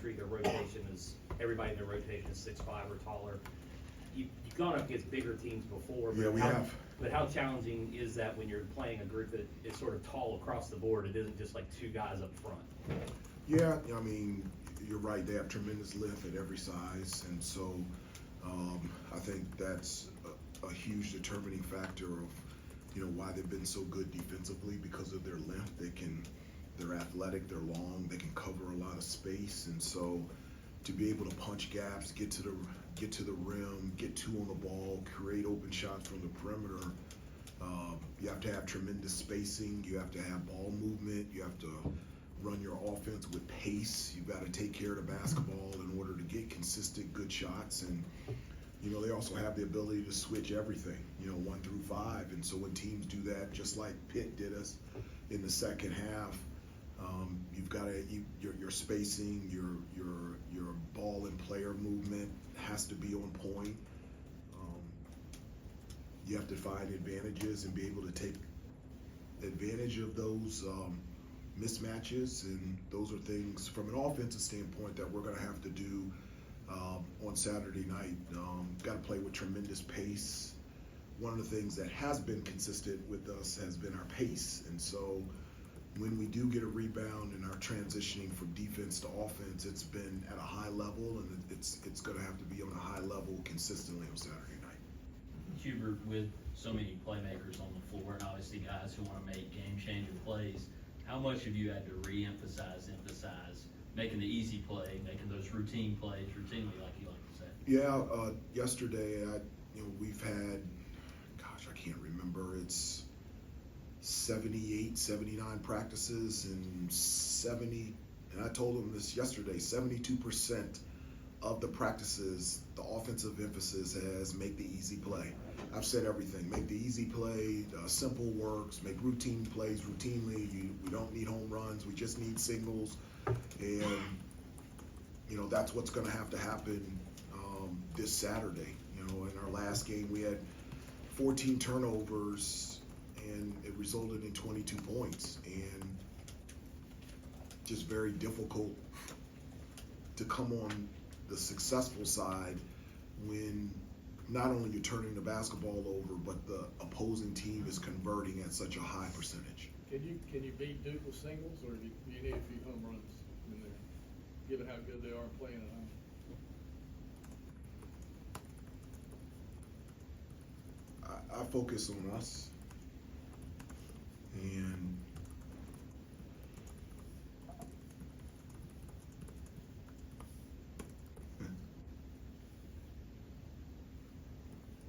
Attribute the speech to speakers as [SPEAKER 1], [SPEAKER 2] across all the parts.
[SPEAKER 1] country. Their rotation is, everybody in their rotation is 6'5" or taller. You've gone up against bigger teams before.
[SPEAKER 2] Yeah, we have.
[SPEAKER 1] But how challenging is that when you're playing a group that is sort of tall across the board? It isn't just like two guys up front.
[SPEAKER 2] Yeah, I mean, you're right. They have tremendous lift at every size, and so I think that's a huge determining factor of, you know, why they've been so good defensively, because of their length. They're athletic, they're long, they can cover a lot of space, and so to be able to punch gaps, get to the rim, get two on the ball, create open shots from the perimeter. You have to have tremendous spacing. You have to have ball movement. You have to run your offense with pace. You've got to take care of the basketball in order to get consistent good shots. And you know, they also have the ability to switch everything, you know, 1 through 5. And so when teams do that, just like Pitt did us in the second half, you've got to, your spacing, your ball and player movement has to be on point. You have to find advantages and be able to take advantage of those mismatches, and those are things from an offensive standpoint that we're going to have to do on Saturday night. Got to play with tremendous pace. One of the things that has been consistent with us has been our pace, and so when we do get a rebound and are transitioning from defense to offense, it's been at a high level, and it's going to have to be on a high level consistently on Saturday night.
[SPEAKER 3] Hubert, with so many playmakers on the floor and obviously guys who want to make game-changing plays, how much have you had to emphasize making the easy play, making those routine plays routinely, like you like to say?
[SPEAKER 2] Yeah, yesterday, we've had, I can't remember, it's 78, 79 practices, and I told them this yesterday, 72% of the practices, the offensive emphasis has make the easy play. I've said everything, make the easy play, simple works, make routine plays routinely. We don't need home runs, we just need singles. And, you know, that's what's gonna have to happen this Saturday. You know, in our last game, we had 14 turnovers, and it resulted in 22 points. And just very difficult to come on the successful side when not only you're turning the basketball over, but the opposing team is converting at such a high percentage.
[SPEAKER 4] Can you beat Duke with singles, or do you need a few home runs in there, given how good they are playing at home?
[SPEAKER 2] I focus on us, and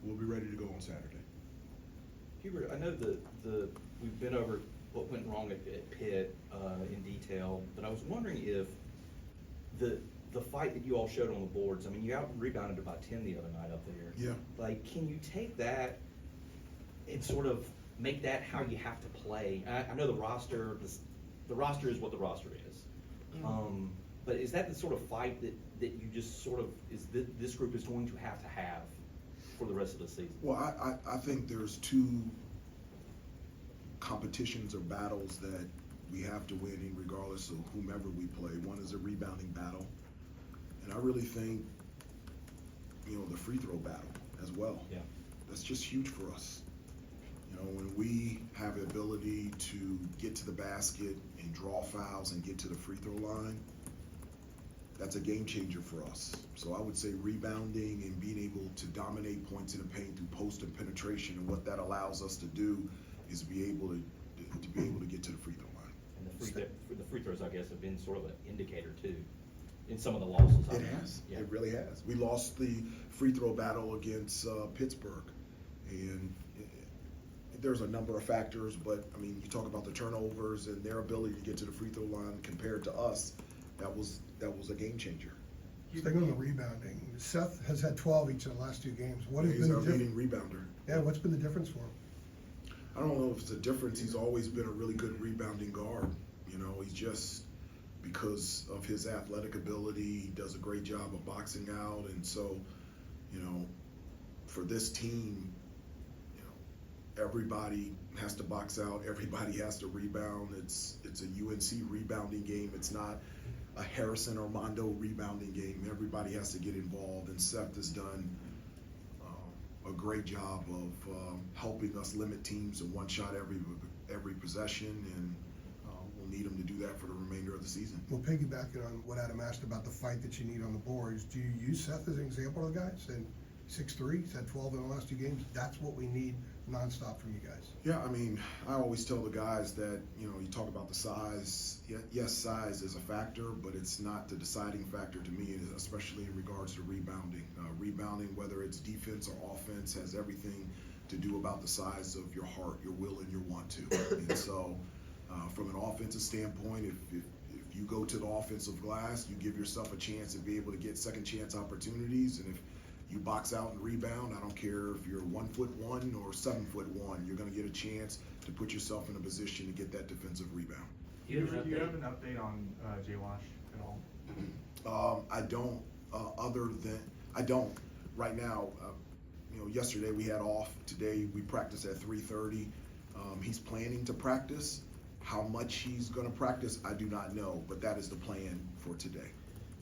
[SPEAKER 2] we'll be ready to go on Saturday.
[SPEAKER 5] Hubert, I know we've been over what went wrong at Pitt in detail, but I was wondering if the fight that you all showed on the boards, I mean, you out-rebounded about 10 the other night up there.
[SPEAKER 2] Yeah.
[SPEAKER 5] Like, can you take that and sort of make that how you have to play? I know the roster is what the roster is. Mm-hmm. But is that the sort of fight that you just sort of, this group is going to have for the rest of the season?
[SPEAKER 2] Well, I think there's two competitions or battles that we have to win in regardless of whomever we play. One is a rebounding battle, and I really think, you know, the free throw battle as well.
[SPEAKER 5] Yeah.
[SPEAKER 2] That's just huge for us. You know, when we have the ability to get to the basket and draw fouls and get to the free throw line, that's a game changer for us. So I would say rebounding and being able to dominate points in the paint through post and penetration, and what that allows us to do is be able to get to the free throw line.
[SPEAKER 5] And the free throws, I guess, have been sort of an indicator too in some of the losses.
[SPEAKER 2] It has.
[SPEAKER 5] Yeah.
[SPEAKER 2] It really has. We lost the free throw battle against Pittsburgh, and there's a number of factors, but I mean, you talk about the turnovers and their ability to get to the free throw line compared to us. That was a game changer.
[SPEAKER 6] Sticking on the rebounding, Seth has had 12 each of the last 2 games. What has
[SPEAKER 2] He's
[SPEAKER 6] been
[SPEAKER 2] our
[SPEAKER 6] the
[SPEAKER 2] leading
[SPEAKER 6] difference?
[SPEAKER 2] rebounder.
[SPEAKER 6] Yeah, what's been the difference for him?
[SPEAKER 2] I don't know if it's a difference. He's always been a really good rebounding guard. You know, he's just, because of his athletic ability, he does a great job of boxing out. And so, you know, for this team, you know, everybody has to box out. Everybody has to rebound. It's a UNC rebounding game. It's not a Harrison Armando rebounding game. Everybody has to get involved, and Seth has done a great job of helping us limit teams to one shot every possession, and we'll need him to do that for the remainder of the season.
[SPEAKER 6] Well, piggybacking on what Adam asked about the fight that you need on the boards, do you use Seth as an example of the guy? Said 6'3", he's had 12 in the last 2 games. That's what we need nonstop from you guys.
[SPEAKER 2] Yeah, I mean, I always tell the guys that, you talk about the size. Yes, size is a factor, but it's not the deciding factor to me, especially in regards to rebounding. Rebounding, whether it's defense or offense, has everything to do about the size of your heart, your will, and your want to. And so, from an offensive standpoint, if you go to the offensive glass, you give yourself a chance to be able to get second chance opportunities, and if you box out and rebound, I don't care if you're 1'1" or 7'1", you're going to get a chance to put yourself in a position to get that defensive rebound.
[SPEAKER 7] Do you have an update on Jay Wash at all?
[SPEAKER 2] I don't. I don't right now. Yesterday we had off. Today we practiced at 3:30. He's planning to practice. How much he's going to practice, I do not know, but that is the plan for today.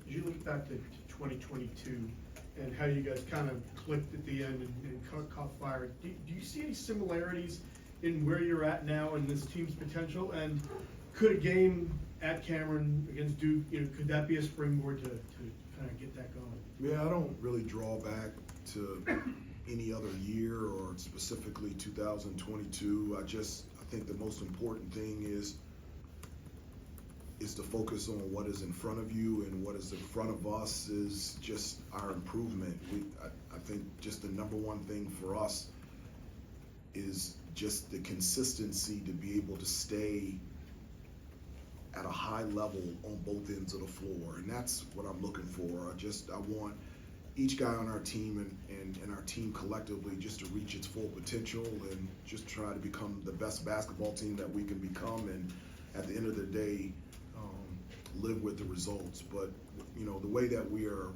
[SPEAKER 8] As you look back to 2022 and how you guys kind of clicked at the end and caught fire, do you see any similarities in where you're at now and this team's potential? And could a game at Cameron against Duke, could that be a springboard to kind of get that going?
[SPEAKER 2] Yeah, I don't really draw back to any other year or specifically 2022. I think the most important thing is to focus on what is in front of you, and what is in front of us is just our improvement. I think just the number one thing for us is just the consistency to be able to stay at a high level on both ends of the floor, and that's what I'm looking for. I want each guy on our team and our team collectively just to reach its full potential and just try to become the best basketball team that we can become, and at the end of the day, live with the results. But the way that we are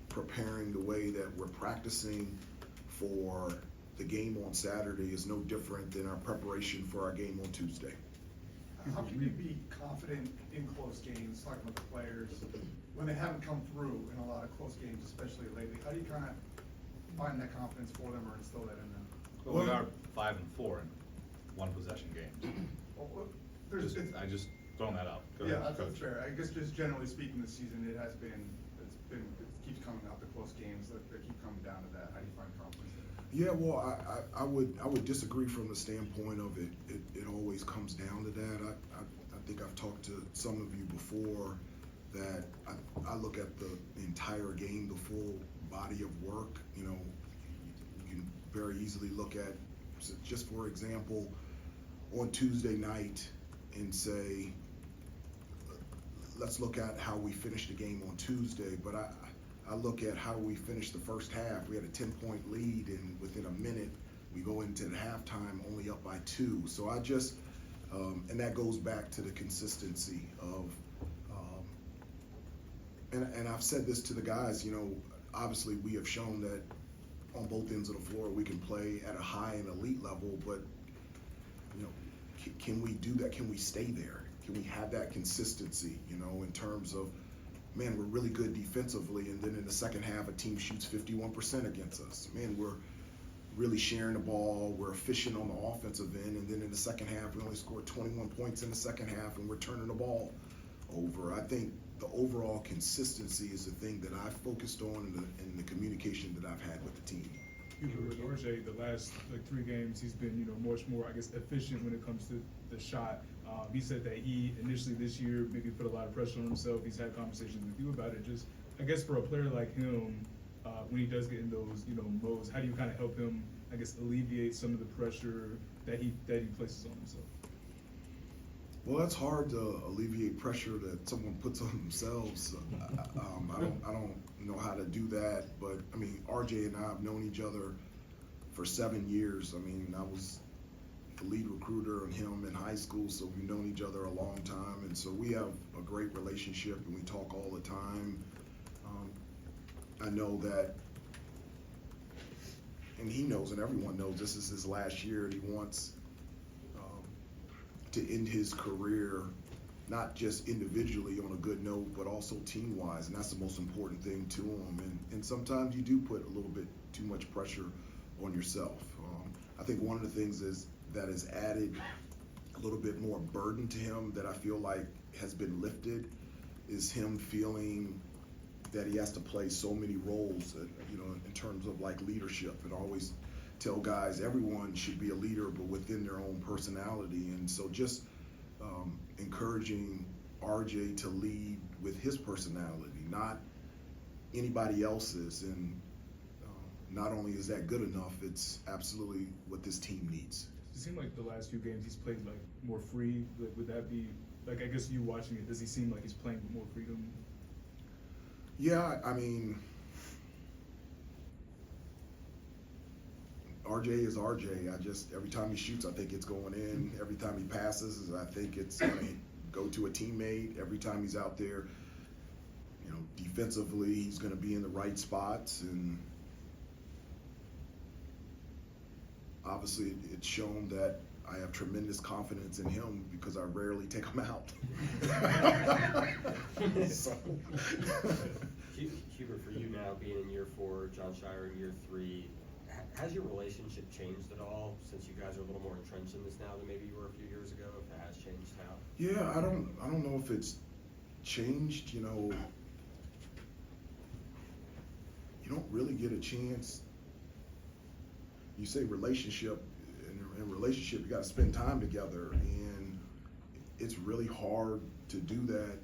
[SPEAKER 2] preparing, the way that we're practicing for the game on Saturday is no different than our preparation for our game on Tuesday.
[SPEAKER 7] How can you be confident in close games, talking with the players, when they haven't come through in a lot of close games, especially lately? How do you kind of find that confidence for them or instill that in them?
[SPEAKER 9] Well, we are 5-4 in one possession games.
[SPEAKER 7] Well,
[SPEAKER 9] I just throwing that out. Go
[SPEAKER 7] yeah,
[SPEAKER 9] ahead,
[SPEAKER 7] that's
[SPEAKER 9] Coach.
[SPEAKER 7] fair. I guess just generally speaking, this season it keeps coming out, the close games that keep coming down to that. How do you find confidence in it?
[SPEAKER 2] Yeah, well, I would disagree from the standpoint of it always comes down to that. I think I've talked to some of you before that I look at the entire game, the full body of work. You can very easily look at, just for example, on Tuesday night and say, let's look at how we finished the game on Tuesday, but I look at how we finished the first half. We had a 10-point lead, and within a minute, we go into the halftime only up by 2. So I just, and that goes back to the consistency of, and I've said this to the guys, obviously we have shown that on both ends of the floor we can play at a high and elite level, but, can we do that? Can we stay there? Can we have that consistency, in terms of, man, we're really good defensively, and then in the second half, a team shoots 51% against us. Man, we're really sharing the ball, we're efficient on the offensive end, and then in the second half, we only scored 21 points in the second half, and we're turning the ball over. I think the overall consistency is the thing that I've focused on in the communication that I've had with the team.
[SPEAKER 10] With RJ, the last 3 games, he's been, much more, efficient when it comes to the shot. He said that he initially this year maybe put a lot of pressure on himself. He's had conversations with you about it. Just, for a player like him, when he does get in those, modes, how do you kind of help him, alleviate some of the pressure that he places on himself?
[SPEAKER 2] Well, that's hard to alleviate pressure that someone puts on themselves. I don't know how to do that, but RJ and I have known each other for 7 years. I was the lead recruiter on him in high school, so we've known each other a long time, and so we have a great relationship, and we talk all the time. I know that, and he knows, and everyone knows, this is his last year, and he wants to end his career not just individually on a good note, but also team-wise, and that's the most important thing to them. And sometimes you do put a little bit too much pressure on yourself. I think one of the things that has added a little bit more burden to him that I feel like has been lifted is him feeling that he has to play so many roles, in terms of like leadership. And I always tell guys, everyone should be a leader, but within their own personality. And so just encouraging RJ to lead with his personality, not anybody else's. And not only is that good enough, it's absolutely what this team needs.
[SPEAKER 10] It seemed like the last few games he's played like more free. Like, would that be like, I guess you watching it, does he seem like he's playing with more freedom?
[SPEAKER 2] Yeah, I mean, RJ is RJ. Every time he shoots, I think it's going in. Every time he passes, I think it's going to go to a teammate. Every time he's out there, defensively, he's going to be in the right spots. And obviously, it's shown that I have tremendous confidence in him because I rarely take him out. So.
[SPEAKER 11] Hubert, for you now being in year 4, John Shire in year 3, has your relationship changed at all since you guys are a little more entrenched in this now than maybe you were a few years ago? If it has changed, how?
[SPEAKER 2] Yeah, I don't know if it's changed. You don't really get a chance. You say relationship. In relationship, you got to spend time together, and it's really hard to do that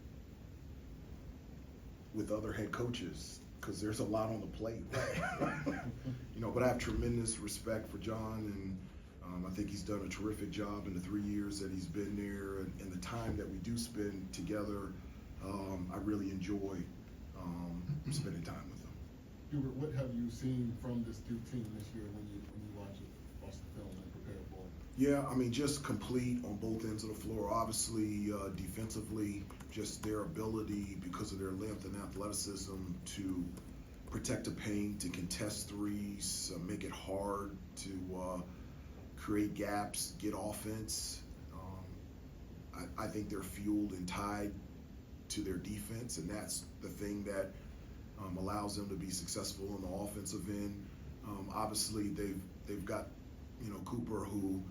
[SPEAKER 2] with other head coaches because there's a lot on the plate. But I have tremendous respect for John, and I think he's done a terrific job in the 3 years that he's been there, and the time that we do spend together. I really enjoy spending time with him.
[SPEAKER 12] Hubert, what have you seen from this Duke team this year when you watch the film and prepare for it?
[SPEAKER 2] Yeah, I mean, just complete on both ends of the floor. Obviously, defensively, just their ability, because of their length and athleticism, to protect the paint, to contest threes, make it hard to create gaps, get offense. I think they're fueled and tied to their defense, and that's the thing that allows them to be successful on the offensive end. Obviously, they've got Cooper, who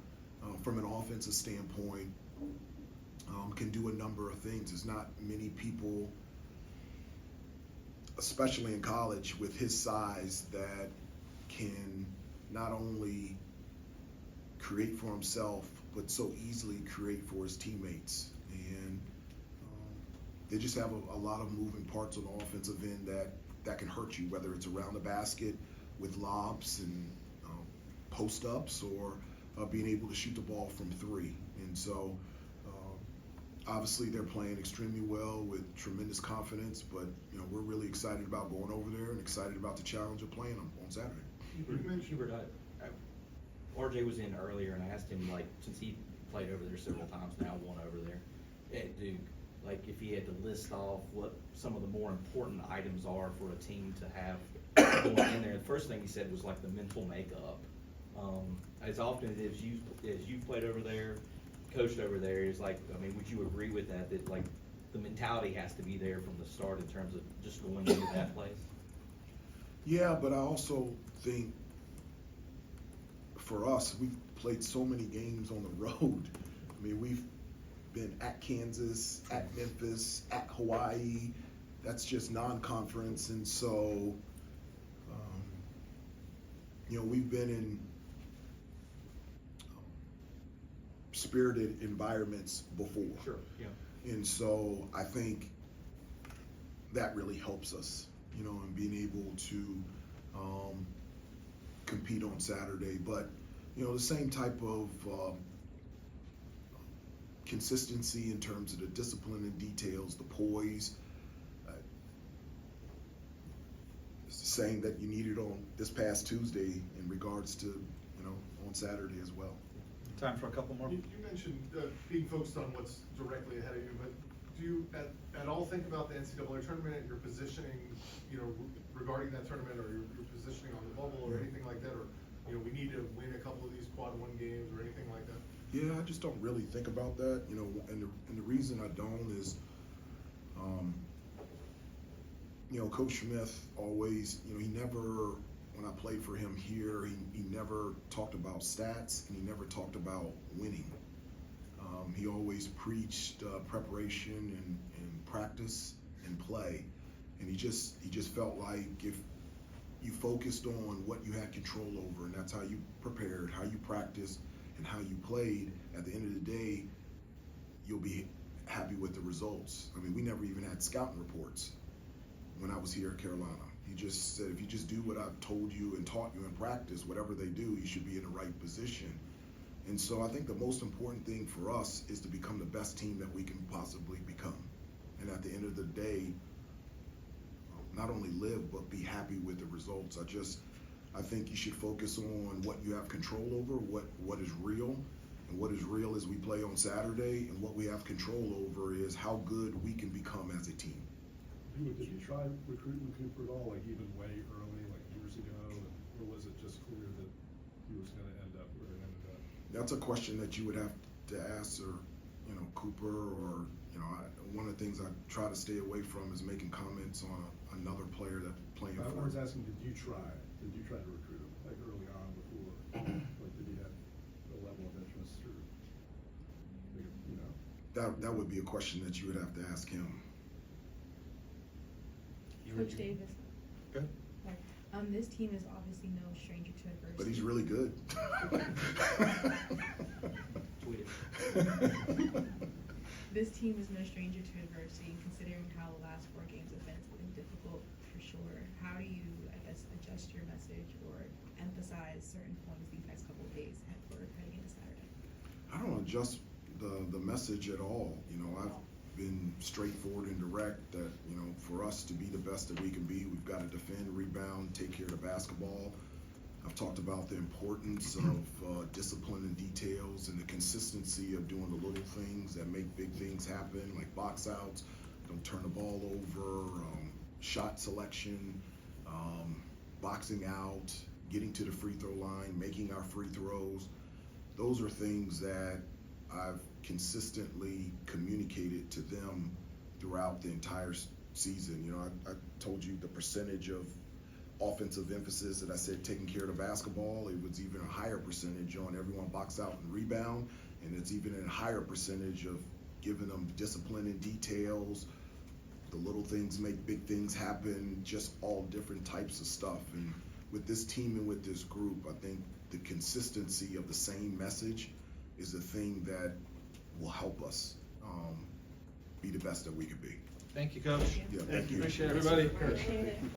[SPEAKER 2] from an offensive standpoint can do a number of things. There's not many people, especially in college, with his size that can not only create for himself but so easily create for his teammates. And they just have a lot of moving parts on the offensive end that can hurt you, whether it's around the basket with lobs and post-ups, or being able to shoot the ball from 3. And so obviously they're playing extremely well with tremendous confidence, but we're really excited about going over there and excited about the challenge of playing them on Saturday.
[SPEAKER 5] Hubert, RJ was in earlier, and I asked him, since he played over there several times now, won over there at Duke, if he had to list off what some of the more important items are for a team to have going in there, the first thing he said was the mental makeup. As often as you've played over there, coached over there, would you agree with that the mentality has to be there from the start in terms of just going into that place?
[SPEAKER 2] Yeah, but I also think for us, we've played so many games on the road. I mean, we've been at Kansas, at Memphis, at Hawaii. That's just non-conference. And so, we've been in spirited environments before.
[SPEAKER 5] Sure, yeah.
[SPEAKER 2] And so I think that really helps us, in being able to compete on Saturday. But, the same type of consistency in terms of the discipline and details, the poise. It's the same that you needed on this past Tuesday in regards to, on Saturday as well.
[SPEAKER 9] Time for a couple more.
[SPEAKER 7] You mentioned being focused on what's directly ahead of you, but do you at all think about the NCAA tournament and your positioning, regarding that tournament, or your positioning on the bubble or anything like that, or we need to win a couple of these quad 1 games or anything like that?
[SPEAKER 2] Yeah, I just don't really think about that, you know, and the reason I don't is, you know, Coach Smith always, you know, he never, when I played for him here, he never talked about stats and he never talked about winning. He always preached preparation and practice and play, and he just felt like if you focused on what you had control over, and that's how you prepared, how you practiced, and how you played, at the end of the day, you'll be happy with the results. I mean, we never even had scouting reports when I was here at Carolina. He just said, if you just do what I've told you and taught you in practice, whatever they do, you should be in the right position. And so I think the most important thing for us is to become the best team that we can possibly become. And at the end of the day, not only live, but be happy with the results. I think you should focus on what you have control over, what is real. And what is real is we play on Saturday, and what we have control over is how good we can become as a team.
[SPEAKER 13] Did you try recruiting Cooper at all, like even way early, like years ago, or was it just clear that he was gonna end up where he ended up?
[SPEAKER 2] That's a question that you would have to ask, or, you know, Cooper, or, you know, one of the things I try to stay away from is making comments on another player that's playing
[SPEAKER 13] I
[SPEAKER 2] for.
[SPEAKER 13] was asking, did you try to recruit him, like early on before, like did he have a level of interest or, you know?
[SPEAKER 2] That would be a question that you would have to ask him.
[SPEAKER 14] Coach Davis.
[SPEAKER 2] Okay.
[SPEAKER 14] Sorry. This team is obviously no stranger to adversity.
[SPEAKER 2] But he's really good.
[SPEAKER 14] This team is no stranger to adversity, considering how the last 4 games have been. It's been difficult for sure. How do you, I guess, adjust your message or emphasize certain points these next couple of days for heading into Saturday?
[SPEAKER 2] I don't adjust the message at all. You know, I've been straightforward and direct that, you know, for us to be the best that we can be, we've got to defend, rebound, take care of the basketball. I've talked about the importance of discipline and details and the consistency of doing the little things that make big things happen, like box outs, don't turn the ball over, shot selection, boxing out, getting to the free throw line, making our free throws. Those are things that I've consistently communicated to them throughout the entire season. You know, I told you the percentage of offensive emphasis that I said taking care of the basketball. It was even a higher percentage on everyone box out and rebound, and it's even a higher percentage of giving them discipline and details. The little things make big things happen, just all different types of stuff. And with this team and with this group, I think the consistency of the same message is the thing that will help us be the best that we could be.
[SPEAKER 9] Thank you, Coach.
[SPEAKER 2] Yeah, thank you.
[SPEAKER 9] Appreciate everybody.
[SPEAKER 14] Appreciate it.